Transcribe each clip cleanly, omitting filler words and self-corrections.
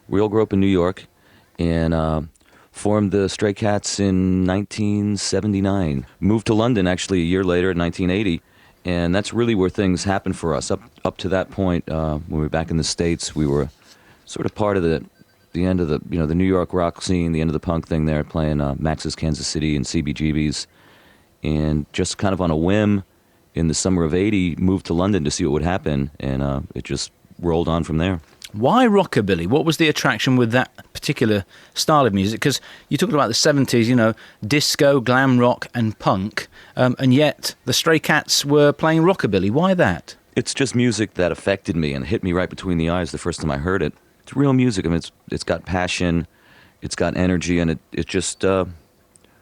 We all grew up in New York and formed the Stray Cats in 1979. Moved to London actually a year later in 1980, and that's really where things happened for us. Up to that point, when we were back in the States, we were sort of part of the end of the the New York rock scene, the end of the punk thing there, playing Max's Kansas City and CBGB's, and just kind of on a whim, in the summer of '80, moved to London to see what would happen, and it just rolled on from there. Why rockabilly? What was the attraction with that particular style of music? Because you talked about the 70s, disco, glam rock and punk, and yet the Stray Cats were playing rockabilly. Why that? It's just music that affected me and hit me right between the eyes the first time I heard it. It's real music. I mean, it's got passion, it's got energy, and it just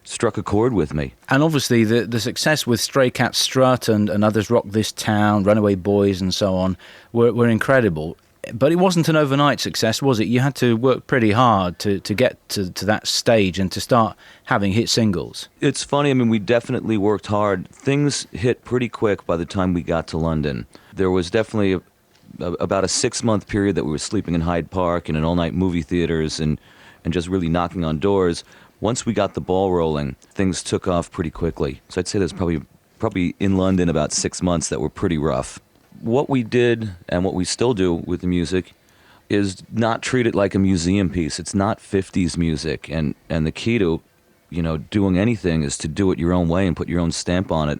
struck a chord with me. And obviously the success with Stray Cats Strut and Others Rock This Town, Runaway Boys and so on were incredible. But it wasn't an overnight success, was it? You had to work pretty hard to get to that stage and to start having hit singles. It's funny. I mean, we definitely worked hard. Things hit pretty quick by the time we got to London. There was definitely about a 6-month period that we were sleeping in Hyde Park and in all-night movie theaters and just really knocking on doors. Once we got the ball rolling, things took off pretty quickly. So I'd say there's probably in London about 6 months that were pretty rough. What we did and what we still do with the music is not treat it like a museum piece. It's not 50s music, and the key to doing anything is to do it your own way and put your own stamp on it.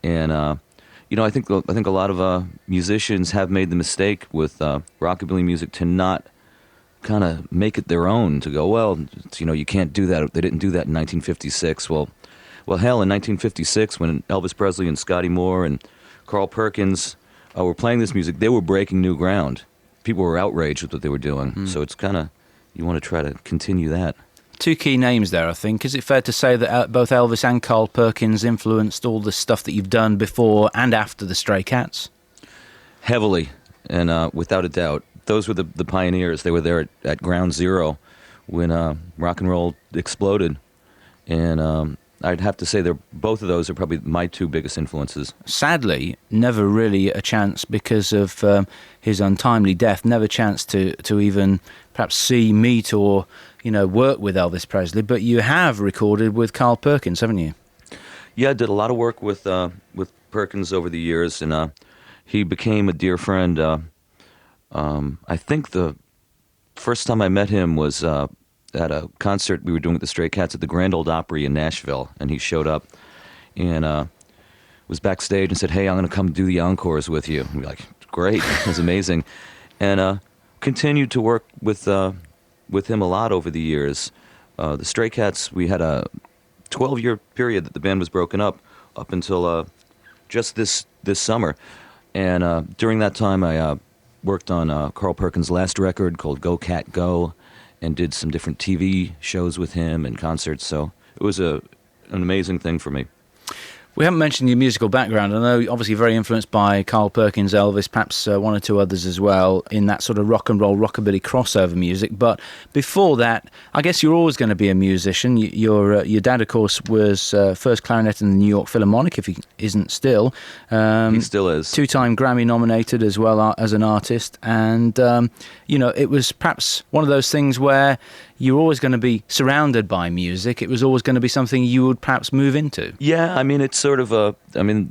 And I think a lot of musicians have made the mistake with rockabilly music to not kind of make it their own, to go, well, you can't do that. They didn't do that in 1956. Well, hell, in 1956 when Elvis Presley and Scotty Moore and Carl Perkins were playing this music, they were breaking new ground. People were outraged with what they were doing. So it's kind of, you want to try to continue that. Two key names there, I think. Is it fair to say that both Elvis and Carl Perkins influenced all the stuff that you've done before and after the Stray Cats? Heavily, and without a doubt. Those were the pioneers. They were there at ground zero when rock and roll exploded. And I'd have to say both of those are probably my two biggest influences. Sadly, never really a chance because of his untimely death, never a chance to even perhaps see, meet or, work with Elvis Presley. But you have recorded with Carl Perkins, haven't you? Yeah, I did a lot of work with Perkins over the years, and he became a dear friend. I think the first time I met him was at a concert we were doing with the Stray Cats at the Grand Ole Opry in Nashville, and he showed up and was backstage and said, "Hey, I'm going to come do the encores with you." And we're like, "Great, that's amazing," and continued to work with him a lot over the years. The Stray Cats, we had a 12-year period that the band was broken up until just this summer, and during that time I worked on Carl Perkins' last record called Go Cat Go, and did some different TV shows with him and concerts. So it was an amazing thing for me. We haven't mentioned your musical background. I know obviously very influenced by Carl Perkins, Elvis, perhaps one or two others as well, in that sort of rock and roll, rockabilly crossover music. But before that, I guess you're always going to be a musician. Your dad, of course, was first clarinet in the New York Philharmonic, if he isn't still. He still is. 2-time Grammy nominated as well as an artist. And, it was perhaps one of those things where you're always going to be surrounded by music. It was always going to be something you would perhaps move into. Yeah, I mean, it's sort of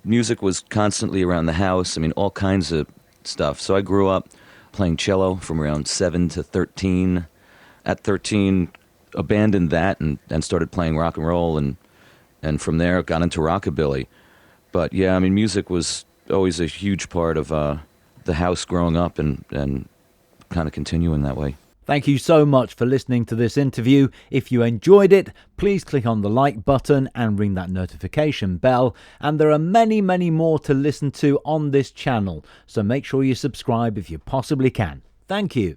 music was constantly around the house. I mean, all kinds of stuff. So I grew up playing cello from around 7 to 13. At 13, abandoned that and started playing rock and roll, and from there got into rockabilly. But yeah, I mean, music was always a huge part of the house growing up and kind of continuing that way. Thank you so much for listening to this interview. If you enjoyed it, please click on the like button and ring that notification bell. And there are many, many more to listen to on this channel, so make sure you subscribe if you possibly can. Thank you.